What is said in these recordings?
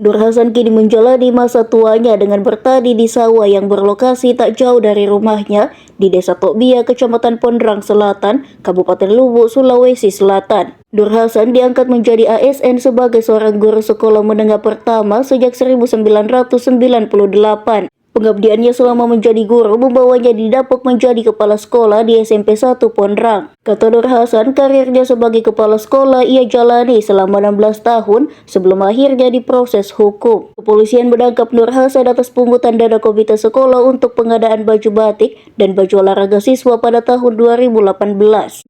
Nur Hasan kini menjalani masa tuanya dengan bertani di sawah yang berlokasi tak jauh dari rumahnya di Desa Tokbia, Kecamatan Pondrang Selatan, Kabupaten Luwu, Sulawesi Selatan. Nur Hasan diangkat menjadi ASN sebagai seorang guru sekolah menengah pertama sejak 1998. Pengabdiannya selama menjadi guru membawanya didapuk menjadi kepala sekolah di SMP 1 Pondrang. Kata Nur Hasan, karirnya sebagai kepala sekolah ia jalani selama 16 tahun sebelum akhirnya diproses hukum. Kepolisian menangkap Nur Hasan atas pungutan dana komite sekolah untuk pengadaan baju batik dan baju olahraga siswa pada tahun 2018.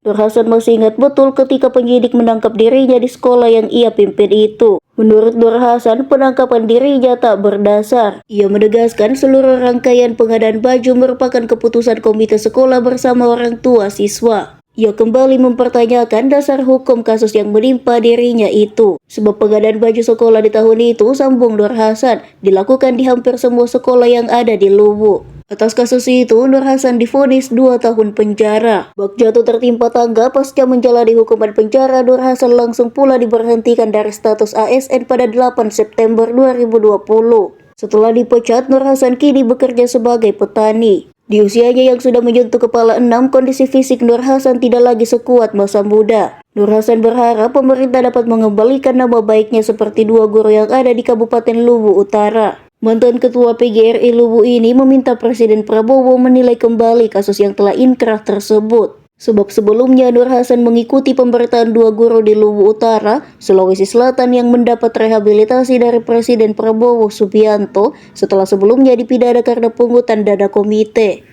Nur Hasan masih ingat betul ketika penyidik menangkap dirinya di sekolah yang ia pimpin itu. Menurut Nur Hasan, penangkapan dirinya tak berdasar. Ia menegaskan seluruh rangkaian pengadaan baju merupakan keputusan komite sekolah bersama orang tua siswa. Ia kembali mempertanyakan dasar hukum kasus yang menimpa dirinya itu. Sebab pengadaan baju sekolah di tahun itu, sambung Nur Hasan, dilakukan di hampir semua sekolah yang ada di Luwu. Atas kasus itu, Nur Hasan divonis 2 tahun penjara. Bak jatuh tertimpa tangga pasca menjalani hukuman penjara, Nur Hasan langsung pula diberhentikan dari status ASN pada 8 September 2020. Setelah dipecat, Nur Hasan kini bekerja sebagai petani. Di usianya yang sudah menyentuh kepala 6, kondisi fisik Nur Hasan tidak lagi sekuat masa muda. Nur Hasan berharap pemerintah dapat mengembalikan nama baiknya seperti 2 guru yang ada di Kabupaten Luwu Utara. Mantan Ketua PGRI Luwu ini meminta Presiden Prabowo menilai kembali kasus yang telah inkrah tersebut. Sebab sebelumnya Nur Hasan mengikuti pemberitaan 2 guru di Luwu Utara, Sulawesi Selatan yang mendapat rehabilitasi dari Presiden Prabowo Subianto setelah sebelumnya dipidana karena pungutan dana komite.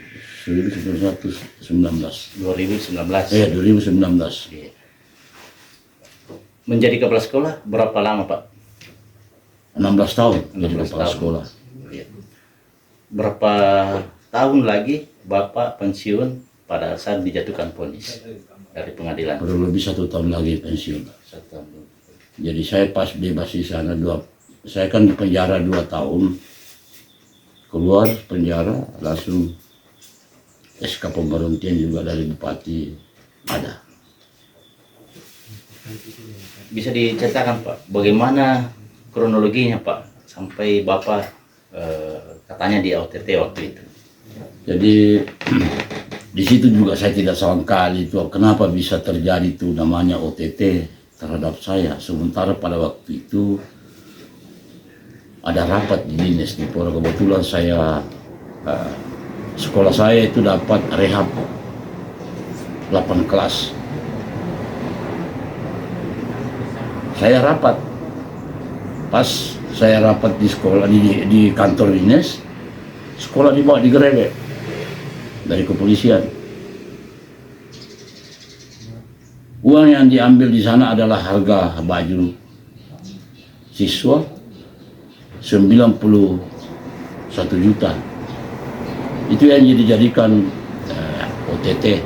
2019. 2019. 2019. Iya. Menjadi kepala sekolah berapa lama, Pak? 16 tahun jadi 16 kepala tahun. sekolah. Iya. Berapa tahun lagi Bapak pensiun pada saat dijatuhkan vonis dari pengadilan? Kurang lebih 1 tahun lagi pensiun. 1 tahun. Jadi saya pas bebas di sana saya kan di penjara 2 tahun. Keluar penjara langsung SK pemberhentian juga dari Bupati ada. Bisa diceritakan, Pak, bagaimana kronologinya, Pak, sampai Bapak katanya di OTT waktu itu? Jadi di situ juga saya tidak sangka itu kenapa bisa terjadi itu namanya OTT terhadap saya. Sementara pada waktu itu ada rapat di dinas di Pora. Kebetulan saya sekolah saya itu dapat rehab 8 kelas. Saya rapat. Pas saya rapat di sekolah di kantor dinas, sekolah dibawa digerebek dari kepolisian. Uang yang diambil di sana adalah harga baju siswa 91 juta. Itu yang dijadikan OTT.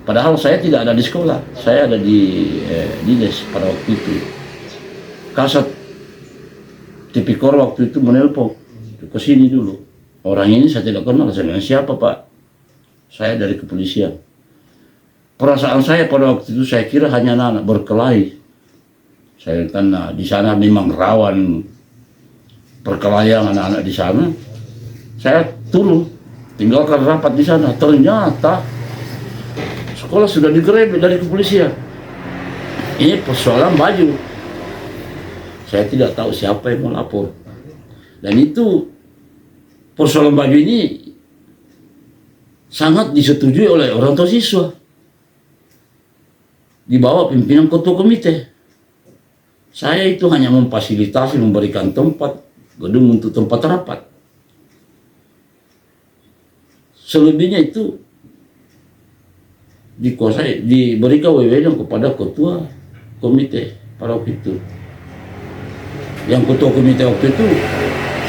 Padahal saya tidak ada di sekolah, saya ada di dinas pada waktu itu. Kasat Tipikor waktu itu menelpon ke sini dulu. Orang ini saya tidak kenal, saya bilang, siapa Pak? Saya dari kepolisian. Perasaan saya pada waktu itu saya kira hanya anak berkelahi. Saya karena di sana memang rawan perkelahian anak-anak di sana. Saya turun, tinggalkan rapat di sana. Ternyata sekolah sudah digerebek dari kepolisian. Ini persoalan baju. Saya tidak tahu siapa yang melapor. Dan itu persoalan baju ini sangat disetujui oleh orang tua siswa. Di bawah pimpinan ketua komite. Saya itu hanya memfasilitasi, memberikan tempat, gedung untuk tempat rapat. Selebihnya itu dikuasai, diberikan wewenang kepada ketua komite pada waktu itu. Yang ketua komite waktu itu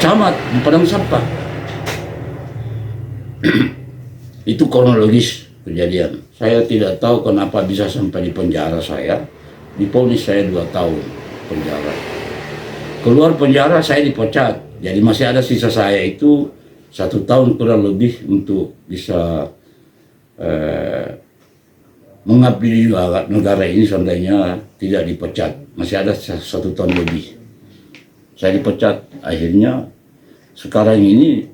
camat di Padang Sampah. Itu kronologis kejadian. Saya tidak tahu kenapa bisa sampai di penjara saya. Divonis saya 2 tahun penjara. Keluar penjara saya dipecat. Jadi masih ada sisa saya itu 1 tahun kurang lebih untuk bisa mengabdi di negara ini seandainya tidak dipecat. Masih ada 1 tahun lebih. Saya dipecat. Akhirnya sekarang ini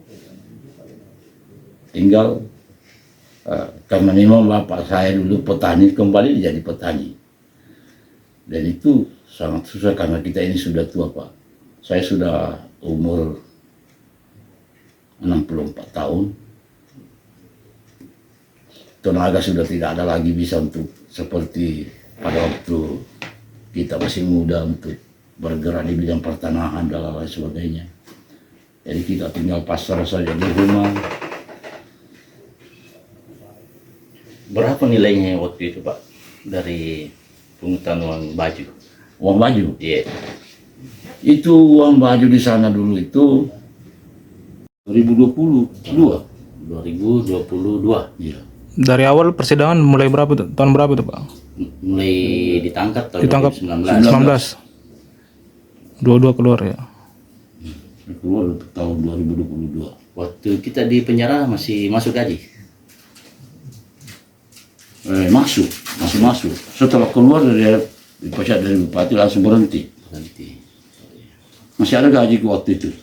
tinggal karena memang bapak saya dulu petani, kembali jadi petani. Dan itu sangat susah karena kita ini sudah tua, Pak. Saya sudah umur 64 tahun. Tenaga sudah tidak ada lagi bisa untuk seperti pada waktu kita masih muda untuk bergerak di bidang pertanahan dan lain sebagainya. Jadi kita tinggal pasrah saja di rumah. Berapa nilainya waktu itu Pak dari pungutan uang baju? Uang baju. Iya. Itu uang baju di sana dulu itu 2022. 2022. Iya. Dari awal persidangan mulai berapa tuh? Tahun berapa tuh Pak? Mulai ditangkap tahun Ditangkap 2019. 19. Dua keluar ya. Keluar tahun 2022. Waktu kita di penjara masih masuk gaji. Masih masuk. Setelah keluar dari dipecat dari bupati langsung berhenti. Nanti Masih ada gaji ke waktu itu.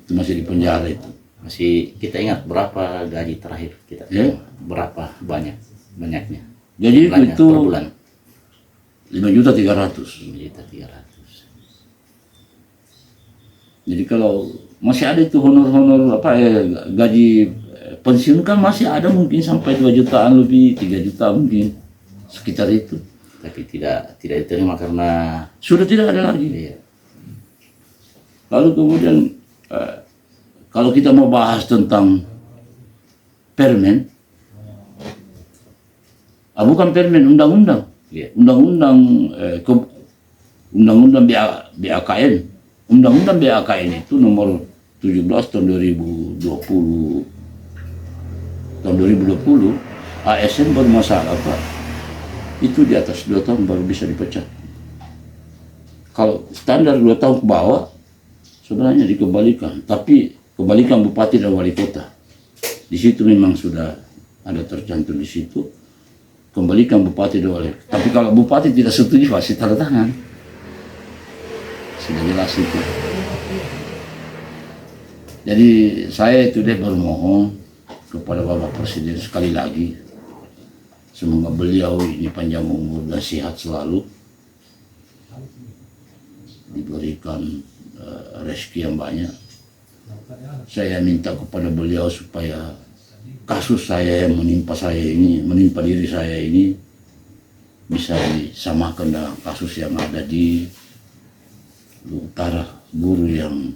Itu masih di penjara itu. masih kita ingat berapa gaji terakhir kita? Ya. Berapa banyaknya? Jadi Jumlahnya itu per bulan 5.300.000. 5.300.000. Jadi kalau masih ada itu honor-honor gaji pensiun kan masih ada mungkin sampai 2 jutaan lebih, 3 juta mungkin sekitar itu. Tapi tidak diterima karena Sudah tidak ada lagi. iya, Lalu kemudian kalau kita mau bahas tentang permen, bukan permen, undang-undang, iya. undang-undang BAKN, undang-undang BAKN itu nomor 17 tahun 2020 ASN bermasalah Pak. Itu di atas 2 tahun baru bisa dipecat. Kalau standar 2 tahun ke bawah sebenarnya dikembalikan, tapi kembalikan bupati dan wali kota. Di situ memang sudah ada tercantum di situ. Kembalikan bupati dan wali kota. Tapi kalau bupati tidak setuju pasti tanda tangan. Sudah jelas itu. Jadi saya itu deh bermohon kepada Bapak Presiden sekali lagi, semoga beliau ini panjang umur dan sehat selalu, diberikan rezeki yang banyak. Saya minta kepada beliau supaya kasus saya yang menimpa diri saya ini bisa disamakan dengan kasus yang ada di Utara, guru yang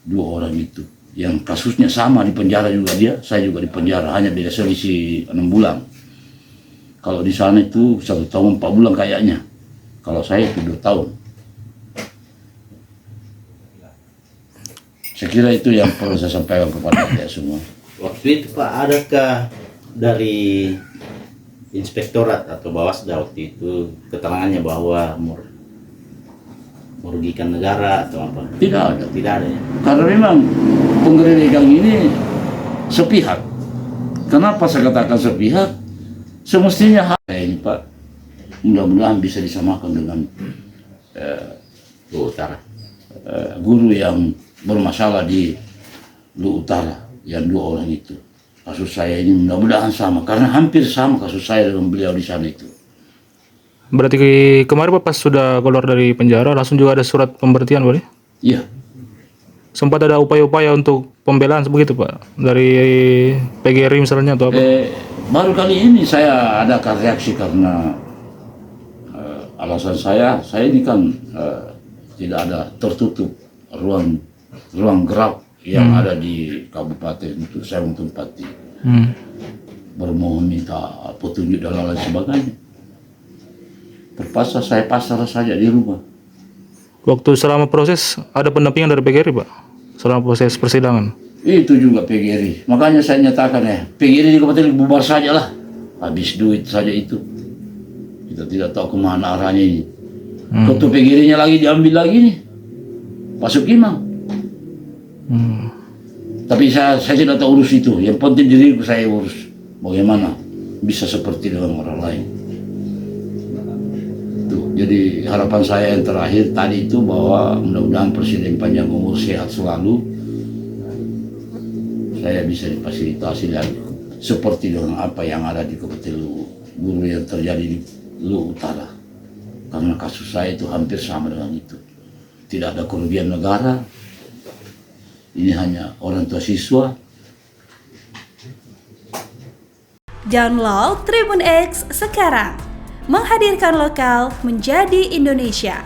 2 orang itu, yang kasusnya sama di penjara juga dia, saya juga di penjara, hanya beda selisih 6 bulan. Kalau di sana itu 1 tahun 4 bulan kayaknya, kalau saya itu 2 tahun. Saya kira itu yang perlu saya sampaikan kepada anda semua. Waktu itu Pak, adakah dari inspektorat atau Bawasda waktu itu keterangannya bahwa merugikan negara atau apa? Tidak ada. Tidak ada ya? Karena memang penggeledahan ini sepihak. Kenapa saya katakan sepihak? Semestinya ini Pak, mudah-mudahan bisa disamakan dengan Utara. guru yang bermasalah di Lu Utara, yang 2 orang itu. Kasus saya ini mudah-mudahan sama, karena hampir sama kasus saya dengan beliau di sana itu. Berarti kemarin Pak pas sudah keluar dari penjara langsung juga ada surat pemberhentian boleh? Iya, Sempat ada upaya-upaya untuk pembelaan begitu Pak dari PGRI misalnya atau apa? baru kali ini saya ada reaksi karena alasan saya ini kan tidak ada tertutup ruang gerak yang ada di kabupaten untuk saya menempati. Bermohon minta petunjuk dan lain sebagainya. Terpaksa saya pasrah saja di rumah. Waktu selama proses ada pendampingan dari PGRI Pak? Selama proses persidangan? Itu juga PGRI. Makanya saya nyatakan PGRI di kabupaten bubar saja lah. Habis duit saja itu. Kita tidak tahu kemana arahnya ini. Ketua PGRI-nya lagi diambil lagi nih. Pak Sukimang. Tapi saya tidak tahu urus itu. Yang penting diriku saya urus. Bagaimana bisa seperti dengan orang lain. Tuh. Jadi harapan saya yang terakhir tadi itu bahwa mudah-mudahan Presiden panjang umur, sehat selalu, saya bisa difasilitasi dan seperti dengan apa yang ada di Kabupaten Guru yang terjadi di Luwu Utara. Karena kasus saya itu hampir sama dengan itu. Tidak ada kerugian negara, ini hanya orang tua siswa. Download Tribun X sekarang, menghadirkan lokal menjadi Indonesia.